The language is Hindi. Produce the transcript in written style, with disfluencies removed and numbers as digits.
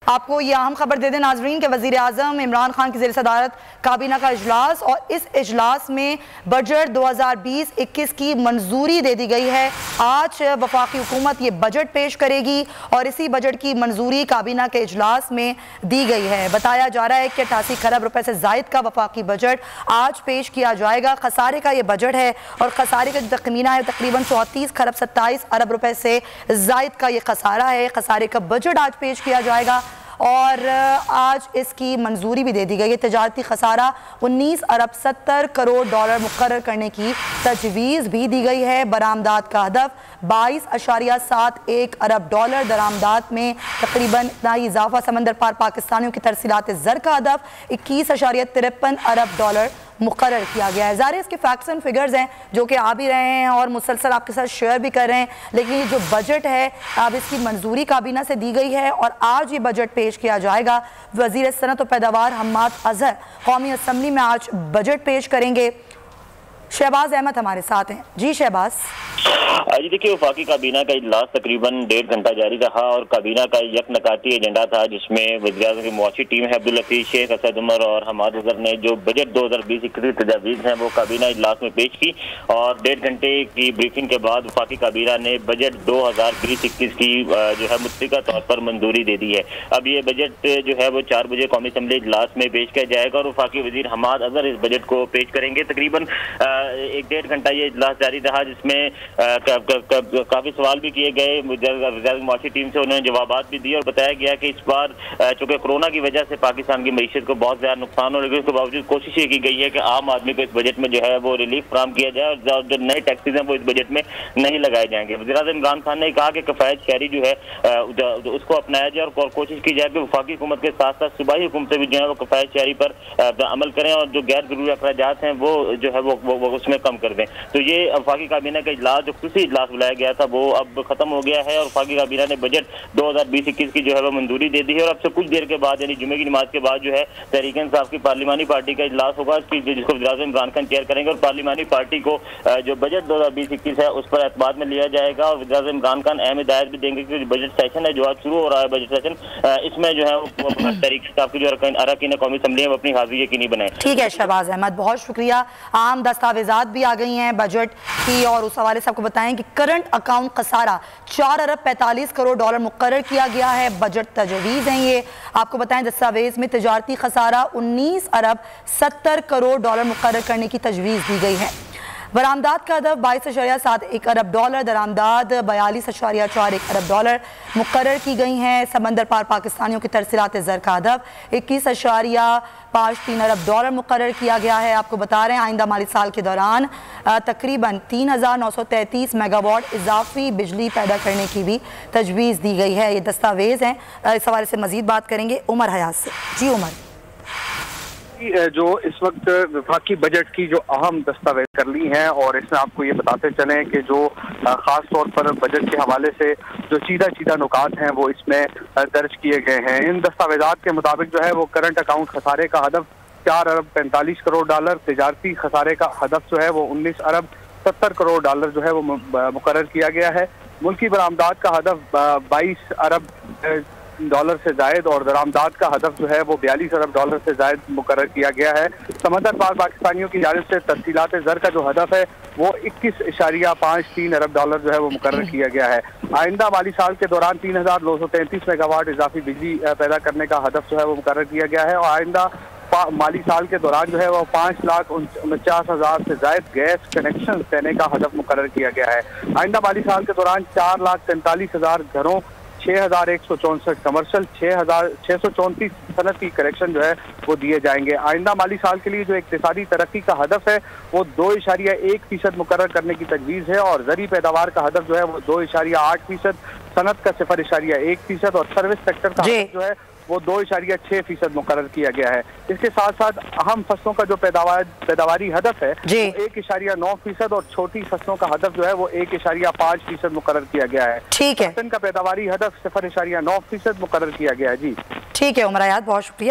आपको ये अहम खबर दे दें नाजरीन के वज़ीर आज़म इमरान खान की ज़ेर सदारत काबीना का इजलास, और इस इजलास में बजट 2020-21 की मंजूरी दे दी गई है। आज वफाकी हुकूमत ये बजट पेश करेगी और इसी बजट की मंजूरी काबीना के इजलास में दी गई है। बताया जा रहा है कि 88 खरब रुपए से जायद का वफाकी बजट आज पेश किया जाएगा। खसारे का ये बजट है और खसारे का जो तखमीना है तकरीबन 34 खरब 27 अरब रुपए से जायद का ये खसारा है। खसारे का बजट आज पेश किया जाएगा और आज इसकी मंजूरी भी दे दी गई है। तजारती खसारा 19 अरब 70 करोड़ डॉलर मुकर्रर करने की तजवीज़ भी दी गई है। बरामदात का हदफ 22.71 अरब डॉलर, दरामदात में तकरीबन इतना ही इजाफा। समंदर पार पाकिस्तानियों की तरसीलात ज़र का हदफ 21.53 अरब डॉलर मुकर्रर किया गया है। ज़ाहिर इसके फैक्ट्स एंड फिगर्स हैं जो कि आ भी रहे हैं और मुसलसल आपके साथ शेयर भी कर रहे हैं, लेकिन ये जो बजट है अब इसकी मंजूरी काबीना से दी गई है और आज ये बजट पेश किया जाएगा। वज़ीर सनत और पैदावार हम्माद अजहर कौमी असम्बली में आज बजट पेश करेंगे। शहबाज अहमद हमारे साथ हैं। जी शहबाज। जी देखिए, वफाकी काबीना का इजलास तकरीबन 1.5 घंटा जारी रहा और काबीना का यकनकाती एजेंडा था जिसमें वज़ीर-ए-आज़म की मुआशी टीम है अब्दुल लतीफ़, शेख असद उमर और हम्माद अजहर ने जो बजट 2020-21 की तजावीज़ हैं वो काबीना इजलास में पेश की और 1.5 घंटे की ब्रीफिंग के बाद वफाकी काबीना ने बजट 2020-21 की जो है मुत्तफ़िका तौर पर मंजूरी दे दी है। अब ये बजट जो है वो 4 बजे कौमी असम्बली इजलास में पेश किया जाएगा और वफाकी वज़ीर हम्माद अजहर इस बजट को पेश करेंगे। तकरीबन 1-1.5 घंटा ये इजलास जारी रहा जिसमें काफी सवाल भी किए गए। मुआशी टीम से उन्होंने जवाबात भी दिए और बताया गया कि इस बार चूंकि कोरोना की वजह से पाकिस्तान की मईशत को बहुत ज्यादा नुकसान हो, लेकिन उसके बावजूद कोशिश ये की गई है कि आम आदमी को इस बजट में जो है वो रिलीफ फराहम किया जाए और जो नए टैक्सेज हैं वो इस बजट में नहीं लगाए जाएंगे। वज़ीर-ए-आज़म इमरान खान ने कहा कि कफायत शहरी जो है उसको अपनाया जाए और कोशिश की जाए कि वफाकी हुकूमत के साथ साथ सूबाई हुकूमत से भी जो है वो कफायत शहरी पर अमल करें और जो गैर जरूरी अखराजात हैं वो जो है वो उसमें कम कर दें। तो ये वफाकी काबीना का इजलास जो खुशी इजलास बुलाया गया था वो अब खत्म हो गया है और वफाकी काबीना ने बजट 2020-21 की जो है वो मंजूरी दे दी है और अब से कुछ देर के बाद यानी जुमे की नमाज के बाद जो है तहरीक इंसाफ की पार्लिमानी पार्टी का इजलास होगा जिसको वज़ीर-ए-आज़म इमरान खान चेयर करेंगे और पार्लिमानी पार्टी को जो बजट 2020-21 है उस पर एतमाद में लिया जाएगा और वज़ीर-ए-आज़म इमरान खान अहम हिदायत भी देंगे कि बजट सेशन है जो आज शुरू हो रहा है बजट सेशन इसमें जो है वो तहरीक इंसाफ की जो अरकान कौमी असम्बली है वो अपनी हाजिरी यकीनी बनाए। ठीक है शहबाज अहमद, बहुत शुक्रिया। आम दस्तावेजात भी आ गई हैं बजट की और उस हवाले से आपको बताएं कि करंट अकाउंट खसारा 4 अरब 45 करोड़ डॉलर मुकर्रर किया गया है। बजट तजवीज़ हैं ये, आपको बताएं दस्तावेज में तजारती खसारा 19 अरब 70 करोड़ डॉलर मुकर्रर करने की तजवीज़ दी गई है। बरामदात का हदफ 22.71 अरब डॉलर, दरामदात 42.41 अरब डॉलर मुकर्रर की गई हैं। समंदर पार पाकिस्तानियों की तरसीलात ज़र का हदफ 21.53 अरब डॉलर मुकर्रर किया गया है। आपको बता रहे हैं आइंदा माली साल के दौरान तकरीबन 3,933 मेगावाट इजाफी बिजली पैदा करने की भी तजवीज़ दी गई है। ये दस्तावेज़ हैं, इस हवाले से मज़ीद बात करेंगे उमर हयात से। जी उमर। जो इस वक्त वफाकी बजट की जो अहम दस्तावेज कर ली हैं और इसमें आपको ये बताते चलें कि जो खास तौर पर बजट के हवाले से जो चीदा नुकात हैं वो इसमें दर्ज किए गए हैं। इन दस्तावेजात के मुताबिक जो है वो करंट अकाउंट खसारे का हदफ 4 अरब 45 करोड़ डॉलर, तजारती खसारे का हदफ जो है वो 19 अरब 70 करोड़ डॉलर जो है वो मुकर्रर किया गया है। मुल्की बरामदात का हदफ 22 अरब डॉलर से जायद और दरामदात का हदफ जो है वो 42 अरब डॉलर से जायद मुकर्रर किया गया है। समंदर पार पाकिस्तानियों की जानिब से तरसीलात ज़र का जो हदफ है वो 21.53 अरब डॉलर जो है वो मुकर्रर किया गया है। आइंदा माली साल के दौरान 3,933 मेगावाट इजाफी बिजली पैदा करने का हदफ जो है वो मुकर्रर किया गया है और आइंदा माली साल के दौरान जो है वो 5,49,000 से जायद गैस कनेक्शन देने का हदफ मुकर्रर किया गया है। आइंदा माली साल के दौरान 4,43,000 घरों, 6,164 कमर्शल, 6,634 सनती कनेक्शन जो है वो दिए जाएंगे। आइंदा माली साल के लिए जो इक्तिसादी तरक्की का हदफ है वो 2.1% मुकर्रर करने की तजवीज़ है और ज़री पैदावार का हदफ जो है वो 2.8%, सनत का 0.1% और सर्विस सेक्टर का हदफ जो है वो 2.6% मुकर्रर किया गया है। इसके साथ साथ अहम फसलों का जो पैदावारी हदफ है वो 1.9% और छोटी फसलों का हदफ जो है वो 1.5% मुकर्रर किया गया है। ठीक है, का पैदावारी हदफ 0.9% मुकर्रर किया गया है। जी ठीक है उमर हयात, बहुत शुक्रिया।